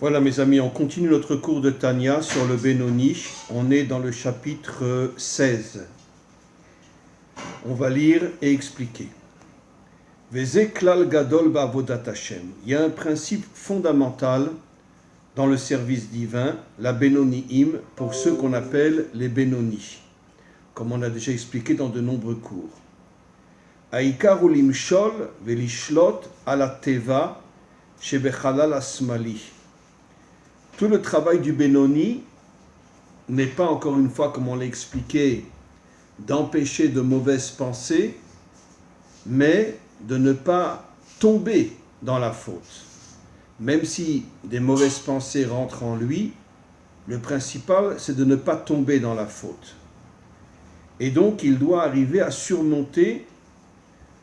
Voilà mes amis, on continue notre cours de Tanya sur le Benoni. On est dans le chapitre 16. On va lire et expliquer. Veze klal gadol ba'avodat Hashem. Il y a un principe fondamental dans le service divin, la Benoniim, pour ceux qu'on appelle les Benoni, comme on a déjà expliqué dans de nombreux cours. Aïkar ulimshol velishlot ala teva shebechalal asmali. Tout le travail du Benoni n'est pas, encore une fois, comme on l'a expliqué, d'empêcher de mauvaises pensées, mais de ne pas tomber dans la faute. Même si des mauvaises pensées rentrent en lui, le principal, c'est de ne pas tomber dans la faute. Et donc, il doit arriver à surmonter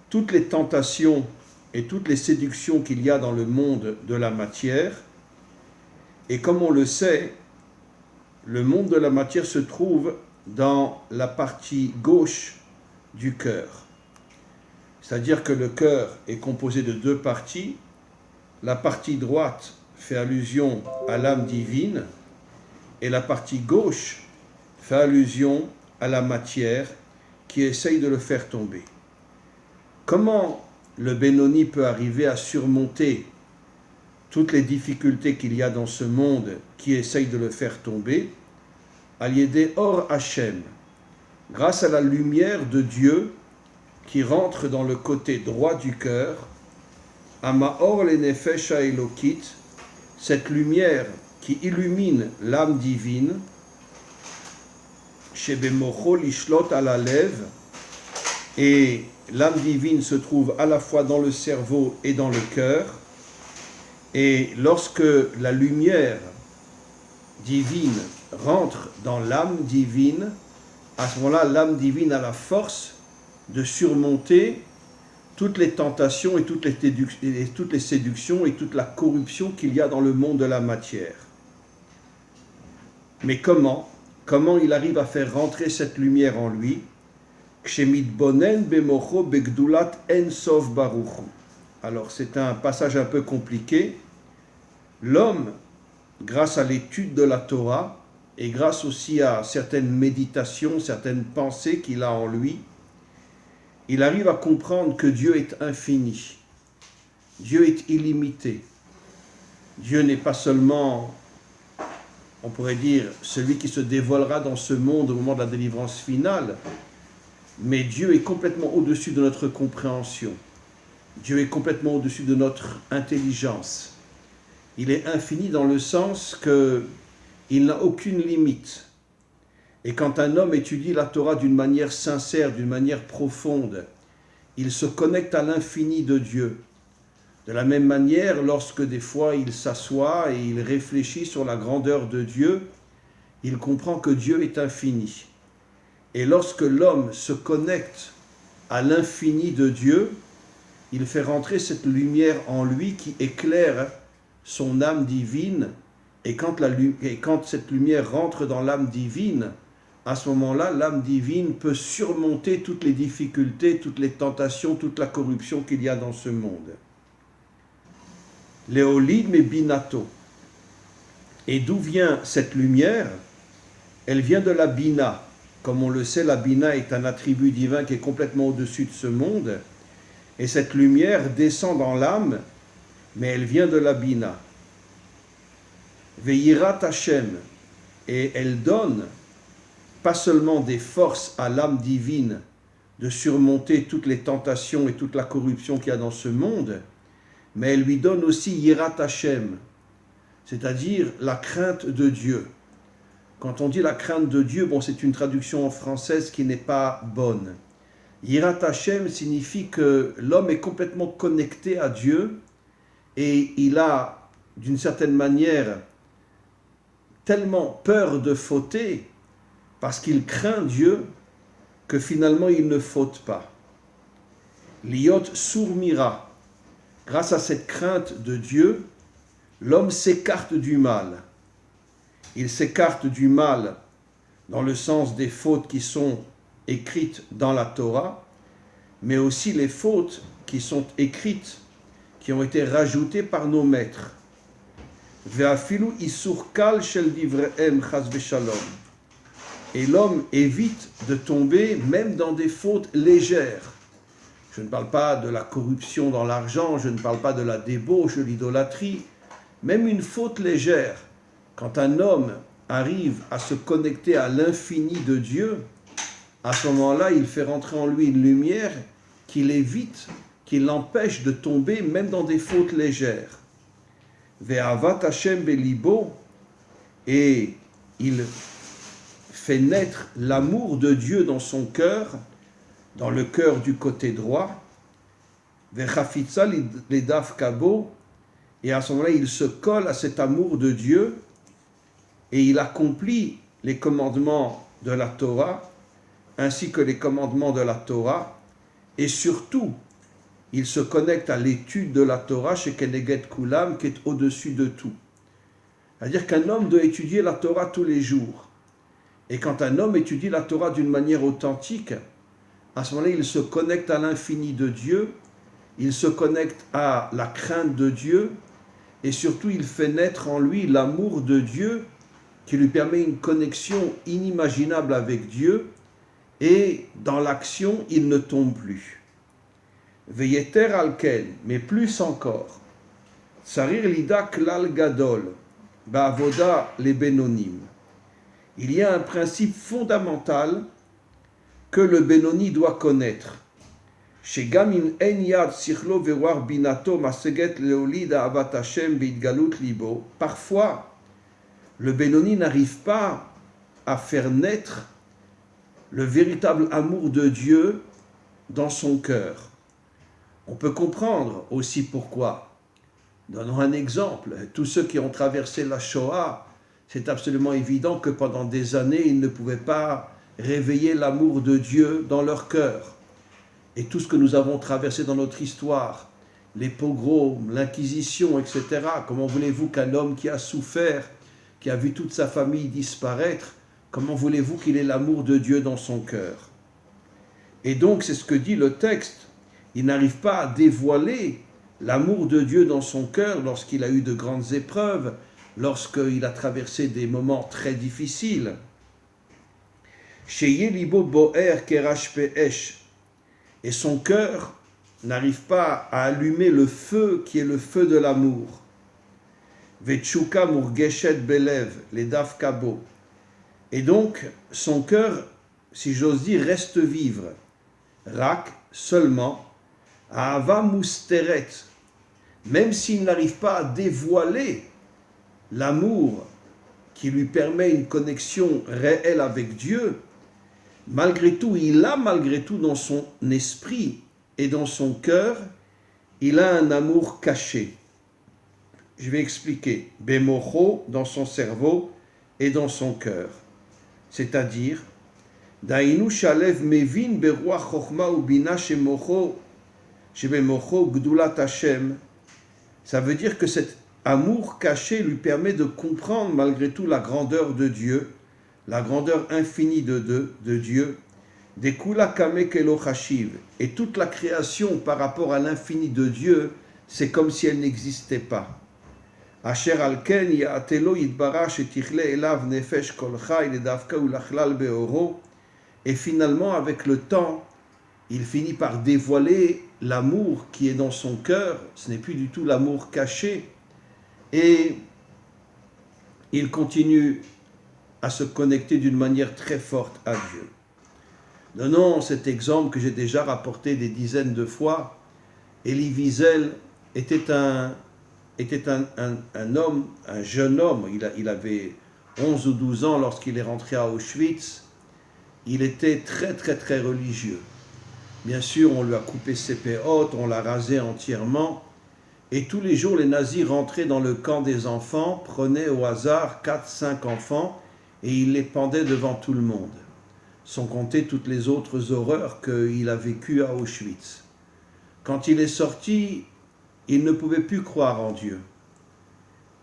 toutes les tentations et toutes les séductions qu'il y a dans le monde de la matière. Et comme on le sait, le monde de la matière se trouve dans la partie gauche du cœur. C'est-à-dire que le cœur est composé de deux parties. La partie droite fait allusion à l'âme divine et la partie gauche fait allusion à la matière qui essaye de le faire tomber. Comment le Benoni peut arriver à surmonter toutes les difficultés qu'il y a dans ce monde qui essaye de le faire tomber? Al-Yedé Or Hashem, grâce à la lumière de Dieu qui rentre dans le côté droit du cœur, Amaor le Nefesh Elokit, cette lumière qui illumine l'âme divine, Shebemocho Lishlot Alalev, et l'âme divine se trouve à la fois dans le cerveau et dans le cœur. Et lorsque la lumière divine rentre dans l'âme divine, à ce moment-là, l'âme divine a la force de surmonter toutes les tentations et toutes les séductions et toute la corruption qu'il y a dans le monde de la matière. Mais comment il arrive à faire rentrer cette lumière en lui? Alors c'est un passage un peu compliqué. L'homme, grâce à l'étude de la Torah et grâce aussi à certaines méditations, certaines pensées qu'il a en lui, il arrive à comprendre que Dieu est infini, Dieu est illimité. Dieu n'est pas seulement, on pourrait dire, celui qui se dévoilera dans ce monde au moment de la délivrance finale, mais Dieu est complètement au-dessus de notre compréhension. Dieu est complètement au-dessus de notre intelligence. Il est infini dans le sens qu'il n'a aucune limite. Et quand un homme étudie la Torah d'une manière sincère, d'une manière profonde, il se connecte à l'infini de Dieu. De la même manière, lorsque des fois il s'assoit et il réfléchit sur la grandeur de Dieu, il comprend que Dieu est infini. Et lorsque l'homme se connecte à l'infini de Dieu, il fait rentrer cette lumière en lui qui éclaire son âme divine. Et quand cette lumière rentre dans l'âme divine, à ce moment-là, l'âme divine peut surmonter toutes les difficultés, toutes les tentations, toute la corruption qu'il y a dans ce monde. Léolid mais binato. Et d'où vient cette lumière? Elle vient de la bina. Comme on le sait, la bina est un attribut divin qui est complètement au-dessus de ce monde. Et cette lumière descend dans l'âme, mais elle vient de la bina. Veyirat Hashem. Et elle donne pas seulement des forces à l'âme divine de surmonter toutes les tentations et toute la corruption qu'il y a dans ce monde, mais elle lui donne aussi Yirat Hashem, c'est-à-dire la crainte de Dieu. Quand on dit la crainte de Dieu, c'est une traduction en française qui n'est pas bonne. Yirat Hashem signifie que l'homme est complètement connecté à Dieu et il a, d'une certaine manière, tellement peur de fauter parce qu'il craint Dieu que finalement il ne faute pas. Liot surmira. Grâce à cette crainte de Dieu, l'homme s'écarte du mal. Il s'écarte du mal dans le sens des fautes qui sont écrites dans la Torah, mais aussi les fautes qui sont écrites, qui ont été rajoutées par nos maîtres. Ve'afilu isur kal shel divrehem chas v'shalom. Et l'homme évite de tomber même dans des fautes légères. Je ne parle pas de la corruption dans l'argent, je ne parle pas de la débauche, de l'idolâtrie, même une faute légère. Quand un homme arrive à se connecter à l'infini de Dieu, à ce moment-là, il fait rentrer en lui une lumière qui l'évite, qui l'empêche de tomber même dans des fautes légères. Ve'avat Hashem belibo, et il fait naître l'amour de Dieu dans son cœur, dans le cœur du côté droit. Ve'chafitza ledav kabo, et à ce moment-là, il se colle à cet amour de Dieu et il accomplit les commandements de la Torah ainsi que les commandements de la Torah, et surtout, il se connecte à l'étude de la Torah chez Keneged Kulam, qui est au-dessus de tout. C'est-à-dire qu'un homme doit étudier la Torah tous les jours. Et quand un homme étudie la Torah d'une manière authentique, à ce moment-là, il se connecte à l'infini de Dieu, il se connecte à la crainte de Dieu, et surtout, il fait naître en lui l'amour de Dieu, qui lui permet une connexion inimaginable avec Dieu, et dans l'action, il ne tombe plus. Veyeter alken, mais plus encore, Tsarir lida klal gadol, ba'avoda le benonim. Il y a un principe fondamental que le Benoni doit connaître. Shegam im en yad sichlo vewar binato maseget leolid avat Hashem beitgalut libo. Parfois, le Benoni n'arrive pas à faire naître le véritable amour de Dieu dans son cœur. On peut comprendre aussi pourquoi. Donnons un exemple. Tous ceux qui ont traversé la Shoah, c'est absolument évident que pendant des années, ils ne pouvaient pas réveiller l'amour de Dieu dans leur cœur. Et tout ce que nous avons traversé dans notre histoire, les pogroms, l'Inquisition, etc., comment voulez-vous qu'un homme qui a souffert, qui a vu toute sa famille disparaître, comment voulez-vous qu'il ait l'amour de Dieu dans son cœur? Et donc, c'est ce que dit le texte, il n'arrive pas à dévoiler l'amour de Dieu dans son cœur lorsqu'il a eu de grandes épreuves, lorsqu'il a traversé des moments très difficiles. Et son cœur n'arrive pas à allumer le feu qui est le feu de l'amour. Et donc, son cœur, si j'ose dire, reste vivre. Rak, seulement, Ahava musteret, même s'il n'arrive pas à dévoiler l'amour qui lui permet une connexion réelle avec Dieu, malgré tout, il a malgré tout dans son esprit et dans son cœur, il a un amour caché. Je vais expliquer. Bemocho, dans son cerveau et dans son cœur. C'est-à-dire, Dainu shalev mevin beruach chochma ubina shemocho gdulat Hashem. Ça veut dire que cet amour caché lui permet de comprendre malgré tout la grandeur de Dieu, la grandeur infinie de Dieu, des kula kamek elochashiv, et toute la création par rapport à l'infini de Dieu, c'est comme si elle n'existait pas. Asher alken ya'atelo yitbarach etichle elav nefesh kol chai ledavka ulachlal beoro. Et finalement, avec le temps, il finit par dévoiler l'amour qui est dans son cœur. Ce n'est plus du tout l'amour caché. Et il continue à se connecter d'une manière très forte à Dieu. Donnons cet exemple que j'ai déjà rapporté des dizaines de fois. Elie Wiesel était un homme, un jeune homme. Il avait 11 ou 12 ans lorsqu'il est rentré à Auschwitz. Il était très très très religieux. Bien sûr, on lui a coupé ses péotes, on l'a rasé entièrement. Et tous les jours, les nazis rentraient dans le camp des enfants, prenaient au hasard 4-5 enfants et ils les pendaient devant tout le monde, sans compter toutes les autres horreurs qu'il a vécues à Auschwitz. Quand il est sorti, il ne pouvait plus croire en Dieu.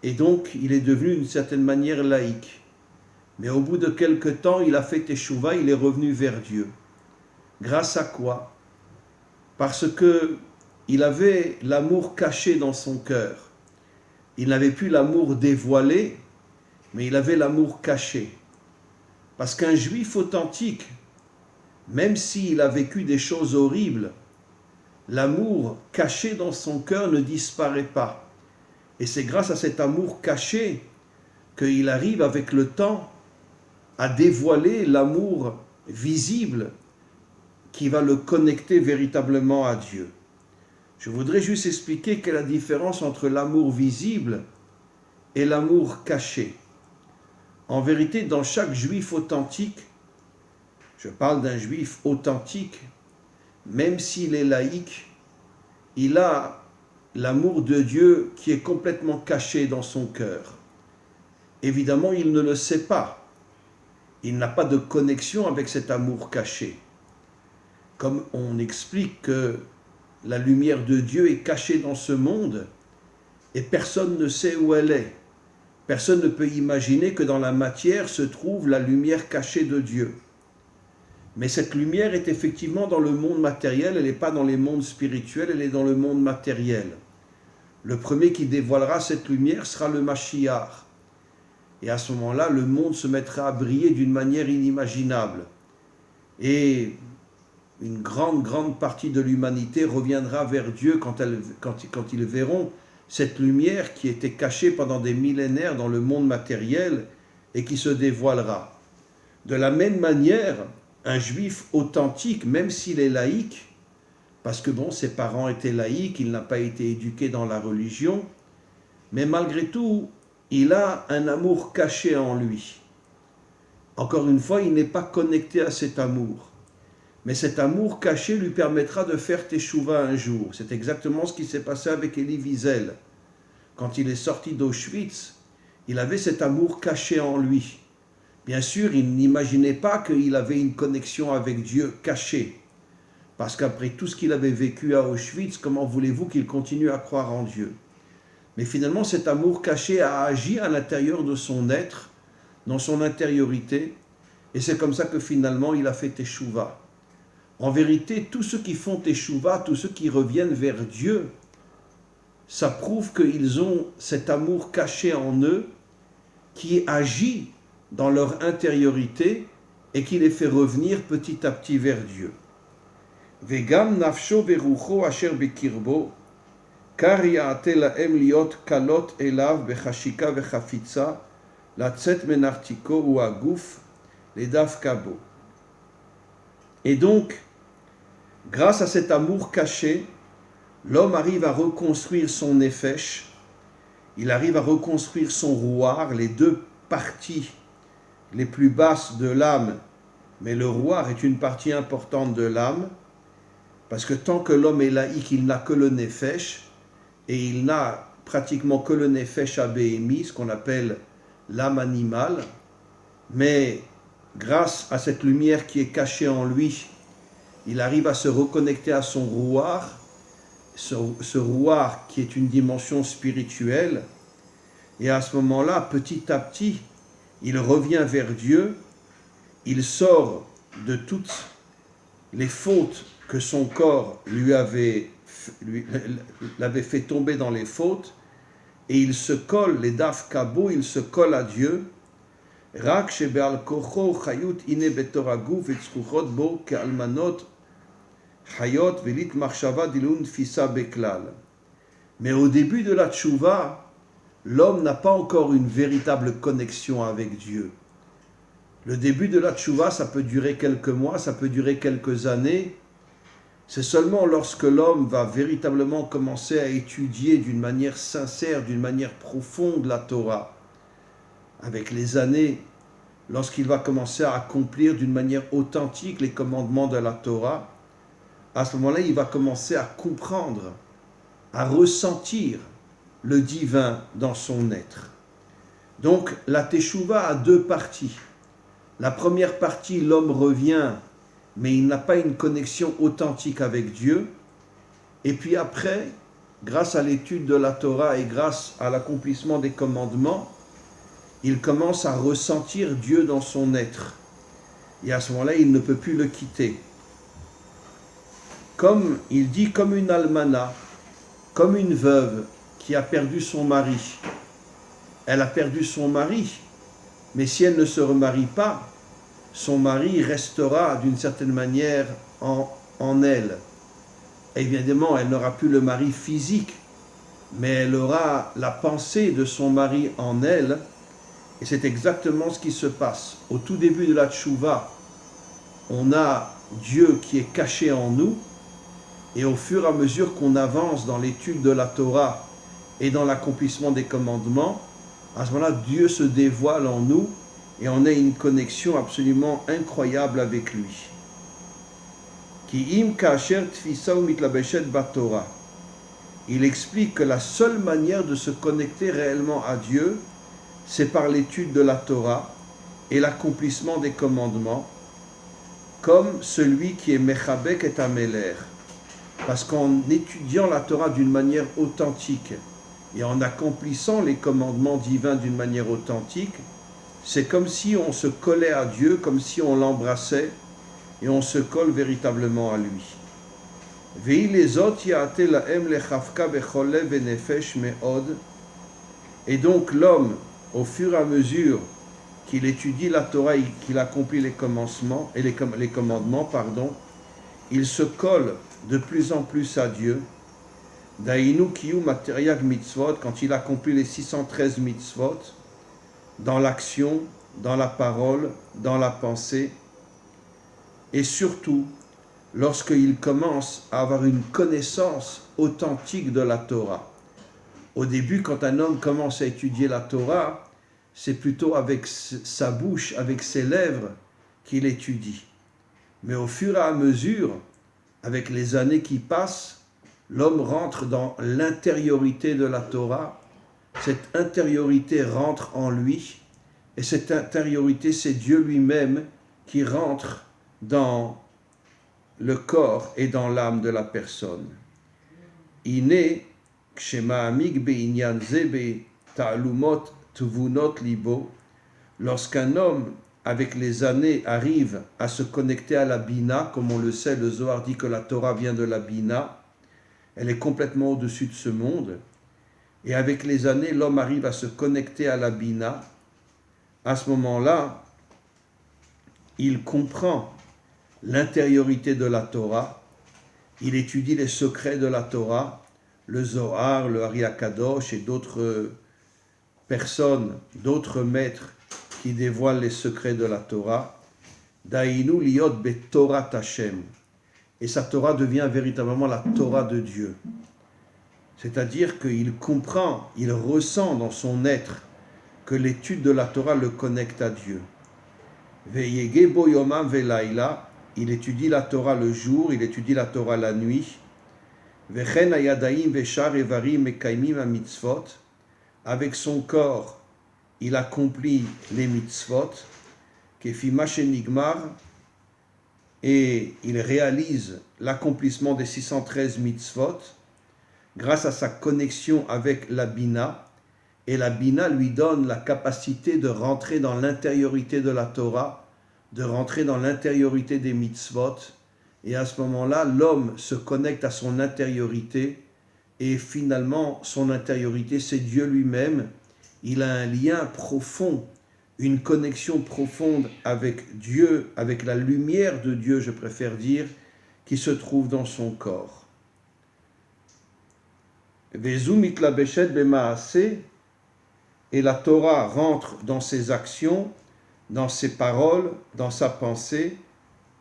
Et donc, il est devenu d'une certaine manière laïque. Mais au bout de quelque temps, il a fait teshuva, il est revenu vers Dieu. Grâce à quoi? Parce que il avait l'amour caché dans son cœur. il n'avait plus l'amour dévoilé, mais il avait l'amour caché. Parce qu'un juif authentique, même s'il a vécu des choses horribles, l'amour caché dans son cœur ne disparaît pas. Et c'est grâce à cet amour caché qu'il arrive avec le temps à dévoiler l'amour visible qui va le connecter véritablement à Dieu. Je voudrais juste expliquer quelle est la différence entre l'amour visible et l'amour caché. En vérité, dans chaque juif authentique, je parle d'un juif authentique, même s'il est laïque, il a l'amour de Dieu qui est complètement caché dans son cœur. Évidemment, il ne le sait pas. Il n'a pas de connexion avec cet amour caché. Comme on explique que la lumière de Dieu est cachée dans ce monde et personne ne sait où elle est. Personne ne peut imaginer que dans la matière se trouve la lumière cachée de Dieu. Mais cette lumière est effectivement dans le monde matériel, elle n'est pas dans les mondes spirituels, elle est dans le monde matériel. Le premier qui dévoilera cette lumière sera le Mashiach. Et à ce moment-là, le monde se mettra à briller d'une manière inimaginable. Et une grande partie de l'humanité reviendra vers Dieu quand ils verront cette lumière qui était cachée pendant des millénaires dans le monde matériel et qui se dévoilera. De la même manière, un juif authentique, même s'il est laïque, parce que ses parents étaient laïques, il n'a pas été éduqué dans la religion, mais malgré tout, il a un amour caché en lui. Encore une fois, il n'est pas connecté à cet amour. Mais cet amour caché lui permettra de faire teshuva un jour. C'est exactement ce qui s'est passé avec Elie Wiesel. Quand il est sorti d'Auschwitz, il avait cet amour caché en lui. Bien sûr, il n'imaginait pas qu'il avait une connexion avec Dieu cachée. Parce qu'après tout ce qu'il avait vécu à Auschwitz, comment voulez-vous qu'il continue à croire en Dieu? Mais finalement, cet amour caché a agi à l'intérieur de son être, dans son intériorité, et c'est comme ça que finalement il a fait teshuva. En vérité, tous ceux qui font teshuva, tous ceux qui reviennent vers Dieu, ça prouve qu'ils ont cet amour caché en eux qui agit dans leur intériorité et qui les fait revenir petit à petit vers Dieu. Vegam nafsho verucho asher bekirbo, kar ya'ate lahem liot kalot elav bechashika vechafitza, latzet menartiko ou aguf, ledav kabo. Et donc, grâce à cet amour caché, l'homme arrive à reconstruire son nefesh, il arrive à reconstruire son rouar, les deux parties les plus basses de l'âme, mais le rouar est une partie importante de l'âme, parce que tant que l'homme est laïque, il n'a que le nefesh, et il n'a pratiquement que le nefesh abéhémi, ce qu'on appelle l'âme animale, mais grâce à cette lumière qui est cachée en lui, il arrive à se reconnecter à son rouar, ce rouar qui est une dimension spirituelle, et à ce moment-là, petit à petit, il revient vers Dieu, il sort de toutes les fautes que son corps l'avait fait tomber dans les fautes, et il se colle, les daf kabo, il se colle à Dieu. Rak shebeal kocho chayut ine betoragu vetzruchot bo kealmanot chayot velit marshava dilun fisa beklal. Mais au début de la tchouva, l'homme n'a pas encore une véritable connexion avec Dieu. Le début de la tchouva, ça peut durer quelques mois, ça peut durer quelques années. C'est seulement lorsque l'homme va véritablement commencer à étudier d'une manière sincère, d'une manière profonde la Torah, avec les années, lorsqu'il va commencer à accomplir d'une manière authentique les commandements de la Torah, à ce moment-là, il va commencer à comprendre, à ressentir le divin dans son être. Donc, la teshuva a deux parties. La première partie, l'homme revient, mais il n'a pas une connexion authentique avec Dieu. Et puis après, grâce à l'étude de la Torah et grâce à l'accomplissement des commandements, il commence à ressentir Dieu dans son être. Et à ce moment-là, il ne peut plus le quitter. Comme il dit, comme une almana, comme une veuve qui a perdu son mari, elle a perdu son mari, mais si elle ne se remarie pas, son mari restera d'une certaine manière en elle. Évidemment, elle n'aura plus le mari physique, mais elle aura la pensée de son mari en elle, et c'est exactement ce qui se passe. Au tout début de la Tchouva, on a Dieu qui est caché en nous, et au fur et à mesure qu'on avance dans l'étude de la Torah et dans l'accomplissement des commandements, à ce moment-là, Dieu se dévoile en nous, et on a une connexion absolument incroyable avec lui. Ki im kasher tfisa umitlabeshet batorah. Il explique que la seule manière de se connecter réellement à Dieu, c'est par l'étude de la Torah et l'accomplissement des commandements, comme celui qui est Mechabek et Ameler. Parce qu'en étudiant la Torah d'une manière authentique et en accomplissant les commandements divins d'une manière authentique, c'est comme si on se collait à Dieu, comme si on l'embrassait et on se colle véritablement à lui. Et donc l'homme, au fur et à mesure qu'il étudie la Torah et qu'il accomplit les commencements et les commandements, il se colle de plus en plus à Dieu. Dainu kiyu materiag mitzvot, quand il accomplit les 613 mitzvot, dans l'action, dans la parole, dans la pensée, et surtout lorsqu'il commence à avoir une connaissance authentique de la Torah. Au début, quand un homme commence à étudier la Torah, c'est plutôt avec sa bouche, avec ses lèvres qu'il étudie. Mais au fur et à mesure, avec les années qui passent, l'homme rentre dans l'intériorité de la Torah. Cette intériorité rentre en lui, et cette intériorité, c'est Dieu lui-même qui rentre dans le corps et dans l'âme de la personne. Ine kshema'amik be'inyan ze ta'alumot tvunot libo, lorsqu'un homme, avec les années, arrive à se connecter à la Bina, comme on le sait, le Zohar dit que la Torah vient de la Bina, elle est complètement au-dessus de ce monde, et avec les années, l'homme arrive à se connecter à la Bina. À ce moment-là, il comprend l'intériorité de la Torah, il étudie les secrets de la Torah, le Zohar, le Ari HaKadosh et d'autres personnes, d'autres maîtres qui dévoilent les secrets de la Torah. Dainu liot beTorat Hashem. Et sa Torah devient véritablement la Torah de Dieu. C'est-à-dire qu'il comprend, il ressent dans son être que l'étude de la Torah le connecte à Dieu. Veyege bo yomam velayla, il étudie la Torah le jour, il étudie la Torah la nuit. Vechen ayadaim veshar evarim mekaimim mitzvot, avec son corps, il accomplit les mitzvot, kefi mashenigmar, et il réalise l'accomplissement des 613 mitzvot grâce à sa connexion avec la Bina, et la Bina lui donne la capacité de rentrer dans l'intériorité de la Torah, de rentrer dans l'intériorité des mitzvot, et à ce moment-là, l'homme se connecte à son intériorité, et finalement, son intériorité, c'est Dieu lui-même. Il a un lien profond, une connexion profonde avec Dieu, avec la lumière de Dieu, je préfère dire, qui se trouve dans son corps. Vezu mitlabeshet bemaaseh, et la Torah rentre dans ses actions, dans ses paroles, dans sa pensée.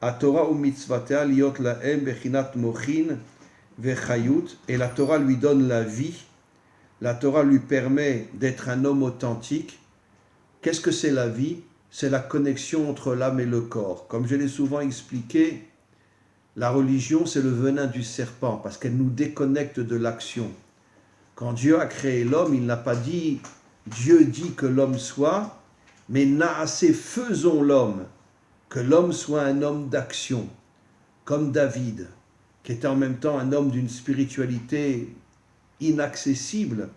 A Torah ou mitzvatea liot lahem bechinat mochin vechayut, et la Torah lui donne la vie. La Torah lui permet d'être un homme authentique. Qu'est-ce que c'est la vie? C'est la connexion entre l'âme et le corps. Comme je l'ai souvent expliqué, la religion, c'est le venin du serpent, parce qu'elle nous déconnecte de l'action. Quand Dieu a créé l'homme, il n'a pas dit « Dieu dit que l'homme soit », mais « Naaseh, faisons l'homme », que l'homme soit un homme d'action, comme David, qui était en même temps un homme d'une spiritualité inaccessible,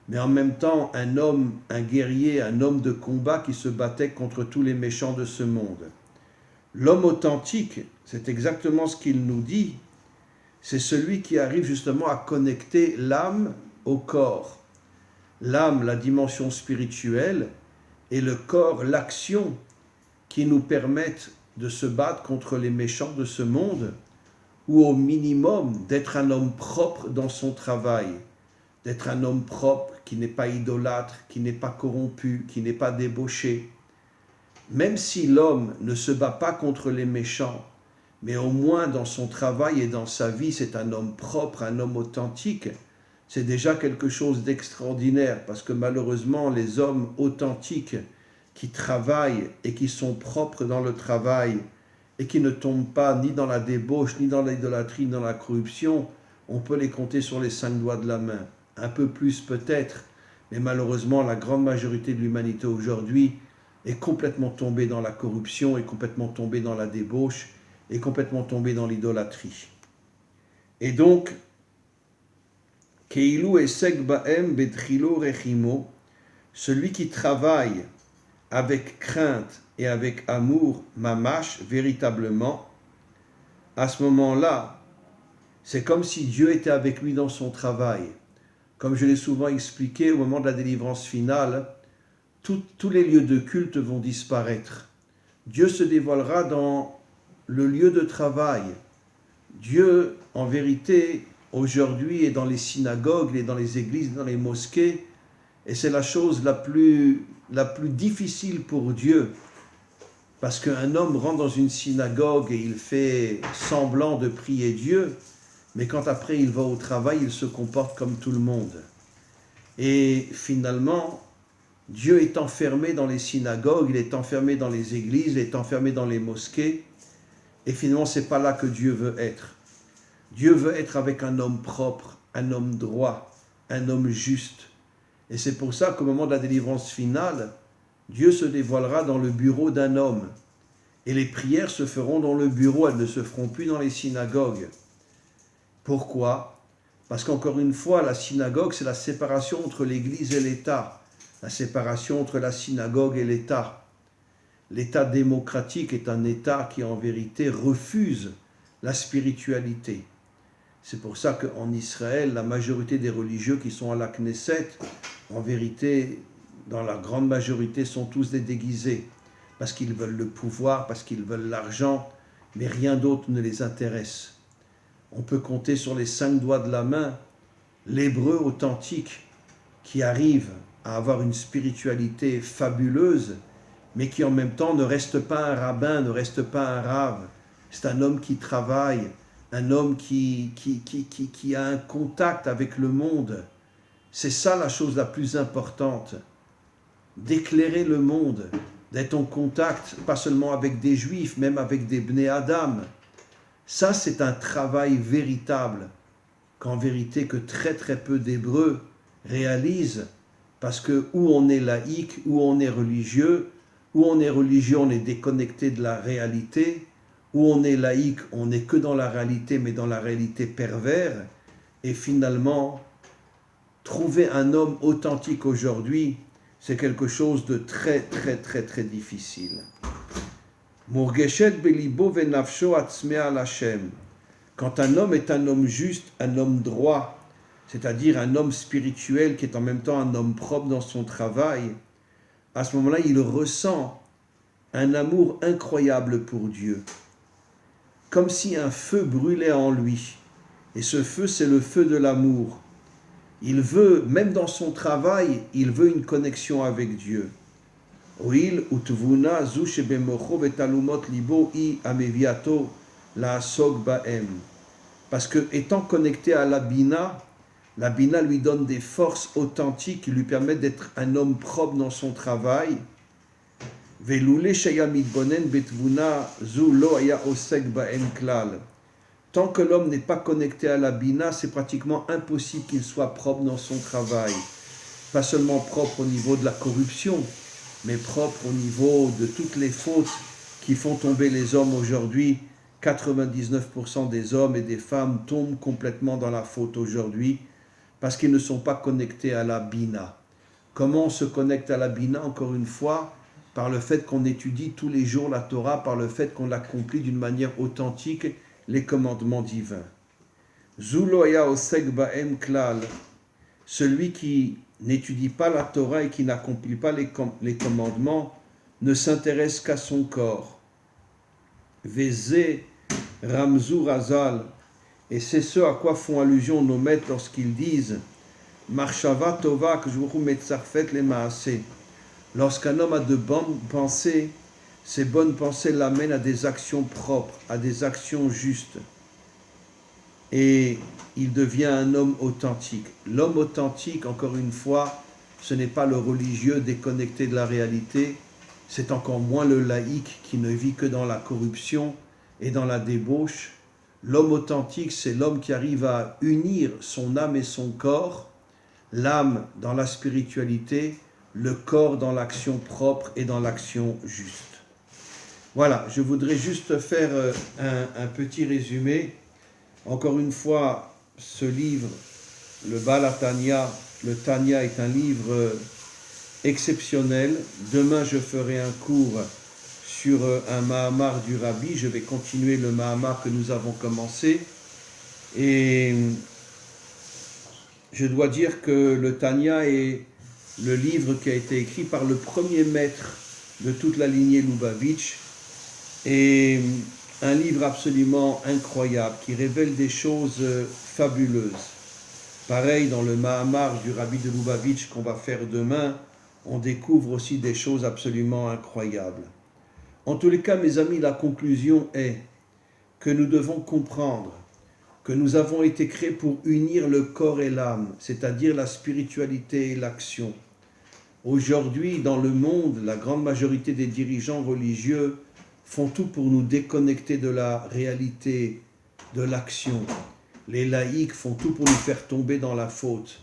mais en même temps un homme, un guerrier, un homme de combat qui se battait contre tous les méchants de ce monde. L'homme authentique, c'est exactement ce qu'il nous dit, c'est celui qui arrive justement à connecter l'âme au corps, l'âme, la dimension spirituelle, et le corps, l'action, qui nous permettent de se battre contre les méchants de ce monde, ou au minimum d'être un homme propre dans son travail, d'être un homme propre qui n'est pas idolâtre, qui n'est pas corrompu, qui n'est pas débauché. Même si l'homme ne se bat pas contre les méchants, mais au moins dans son travail et dans sa vie, c'est un homme propre, un homme authentique, c'est déjà quelque chose d'extraordinaire, parce que malheureusement, les hommes authentiques qui travaillent et qui sont propres dans le travail et qui ne tombent pas ni dans la débauche, ni dans l'idolâtrie, ni dans la corruption, on peut les compter sur les 5 doigts de la main. Un peu plus peut-être, mais malheureusement, la grande majorité de l'humanité aujourd'hui est complètement tombée dans la corruption, est complètement tombée dans la débauche, est complètement tombée dans l'idolâtrie. Et donc, Keilu esek baem betrilo rechimo, celui qui travaille avec crainte et avec amour, mamash, véritablement, à ce moment-là, c'est comme si Dieu était avec lui dans son travail. Comme je l'ai souvent expliqué, au moment de la délivrance finale, tous les lieux de culte vont disparaître. Dieu se dévoilera dans le lieu de travail. Dieu, en vérité, aujourd'hui est dans les synagogues, et dans les églises, dans les mosquées, et c'est la chose la plus difficile pour Dieu, parce qu'un homme rentre dans une synagogue et il fait semblant de prier Dieu, mais quand après il va au travail, il se comporte comme tout le monde. Et finalement, Dieu est enfermé dans les synagogues, il est enfermé dans les églises, il est enfermé dans les mosquées, et finalement, ce n'est pas là que Dieu veut être. Dieu veut être avec un homme propre, un homme droit, un homme juste. Et c'est pour ça qu'au moment de la délivrance finale, Dieu se dévoilera dans le bureau d'un homme. Et les prières se feront dans le bureau, elles ne se feront plus dans les synagogues. Pourquoi? Parce qu'encore une fois, la synagogue, c'est la séparation entre l'Église et l'État. La séparation entre la synagogue et l'État. L'État démocratique est un État qui, en vérité, refuse la spiritualité. C'est pour ça qu'en Israël, la majorité des religieux qui sont à la Knesset, en vérité, dans la grande majorité, sont tous des déguisés, parce qu'ils veulent le pouvoir, parce qu'ils veulent l'argent, mais rien d'autre ne les intéresse. On peut compter sur les 5 doigts de la main l'hébreu authentique qui arrive à avoir une spiritualité fabuleuse, mais qui en même temps ne reste pas un rabbin, ne reste pas un rave. C'est un homme qui travaille, un homme qui a un contact avec le monde. C'est ça la chose la plus importante, d'éclairer le monde, d'être en contact, pas seulement avec des juifs, même avec des bnei Adam. Ça, c'est un travail véritable, qu'en vérité que très très peu d'Hébreux réalisent, parce que où on est laïque, où on est religieux, on est déconnecté de la réalité, où on est laïque, on n'est que dans la réalité, mais dans la réalité pervers, et finalement, trouver un homme authentique aujourd'hui, c'est quelque chose de très très très très difficile. Murgeshet belibo venafsho atzmea l'Hashem. Quand un homme est un homme juste, un homme droit, c'est-à-dire un homme spirituel qui est en même temps un homme propre dans son travail, à ce moment-là, il ressent un amour incroyable pour Dieu, comme si un feu brûlait en lui. Et ce feu, c'est le feu de l'amour. Il veut, même dans son travail, il veut une connexion avec Dieu. Oil utvuna zu shebemocho vetalumot libo I ameviato la asok baem. Parce que étant connecté à la Bina lui donne des forces authentiques qui lui permettent d'être un homme propre dans son travail. Velule sheya mitbonen betvuna zu lo haya osek baem klal. Tant que l'homme n'est pas connecté à la Bina, c'est pratiquement impossible qu'il soit propre dans son travail. Pas seulement propre au niveau de la corruption, mais propre au niveau de toutes les fautes qui font tomber les hommes aujourd'hui. 99% des hommes et des femmes tombent complètement dans la faute aujourd'hui parce qu'ils ne sont pas connectés à la Bina. Comment on se connecte à la Bina, encore une fois? Par le fait qu'on étudie tous les jours la Torah, par le fait qu'on l'accomplit d'une manière authentique, les commandements divins. Zulo ya osek baem klal. celui qui n'étudie pas la Torah et qui n'accomplit pas les commandements ne s'intéresse qu'à son corps. Vézé Ramzou Razal, et c'est ce à quoi font allusion nos maîtres lorsqu'ils disent Marshava Tova Kjuru Metzarfet le Maaseh. Lorsqu'un homme a de bonnes pensées, ces bonnes pensées l'amènent à des actions propres, à des actions justes. Et il devient un homme authentique. L'homme authentique, encore une fois, ce n'est pas le religieux déconnecté de la réalité, c'est encore moins le laïc qui ne vit que dans la corruption et dans la débauche. L'homme authentique, c'est l'homme qui arrive à unir son âme et son corps, l'âme dans la spiritualité, le corps dans l'action propre et dans l'action juste. Voilà, je voudrais juste faire un petit résumé. Encore une fois, ce livre, le Baal HaTanya, le Tanya est un livre exceptionnel. Demain, je ferai un cours sur un Mahamar du Rabbi. Je vais continuer le Mahamar que nous avons commencé. Et je dois dire que le Tanya est le livre qui a été écrit par le premier maître de toute la lignée Lubavitch. Et un livre absolument incroyable qui révèle des choses fabuleuses. Pareil, dans le Mahamar du Rabbi de Lubavitch qu'on va faire demain, on découvre aussi des choses absolument incroyables. En tous les cas, mes amis, la conclusion est que nous devons comprendre que nous avons été créés pour unir le corps et l'âme, c'est-à-dire la spiritualité et l'action. Aujourd'hui, dans le monde, la grande majorité des dirigeants religieux font tout pour nous déconnecter de la réalité, de l'action. Les laïcs font tout pour nous faire tomber dans la faute.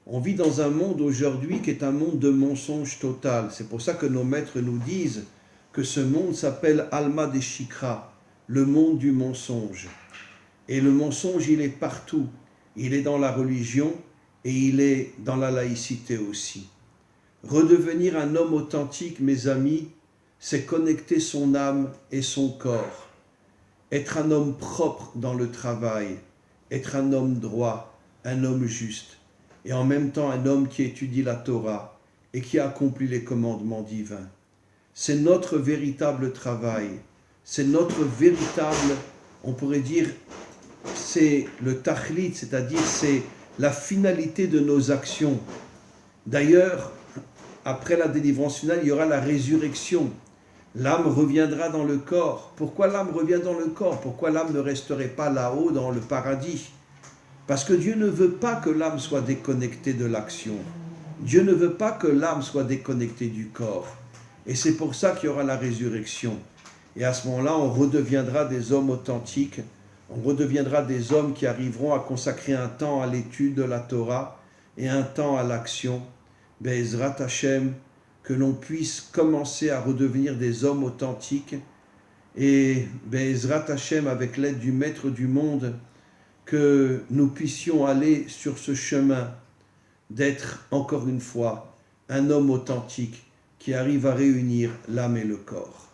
On vit dans un monde aujourd'hui qui est un monde de mensonge total. C'est pour ça que nos maîtres nous disent que ce monde s'appelle Alma de Shikra, le monde du mensonge. Et le mensonge, il est partout. Il est dans la religion et il est dans la laïcité aussi. Redevenir un homme authentique, mes amis, c'est connecter son âme et son corps. Être un homme propre dans le travail, être un homme droit, un homme juste, et en même temps un homme qui étudie la Torah et qui accomplit les commandements divins. C'est notre véritable travail, c'est notre véritable, on pourrait dire, c'est le tachlit, c'est-à-dire c'est la finalité de nos actions. D'ailleurs, après la délivrance finale, il y aura la résurrection. L'âme reviendra dans le corps. Pourquoi l'âme revient dans le corps? Pourquoi l'âme ne resterait pas là-haut dans le paradis? Parce que Dieu ne veut pas que l'âme soit déconnectée de l'action. Dieu ne veut pas que l'âme soit déconnectée du corps. Et c'est pour ça qu'il y aura la résurrection. Et à ce moment-là, on redeviendra des hommes authentiques. On redeviendra des hommes qui arriveront à consacrer un temps à l'étude de la Torah et un temps à l'action. Be'ezrat Hashem, que l'on puisse commencer à redevenir des hommes authentiques et Be'ezrat Hashem, avec l'aide du Maître du monde, que nous puissions aller sur ce chemin d'être, encore une fois, un homme authentique qui arrive à réunir l'âme et le corps.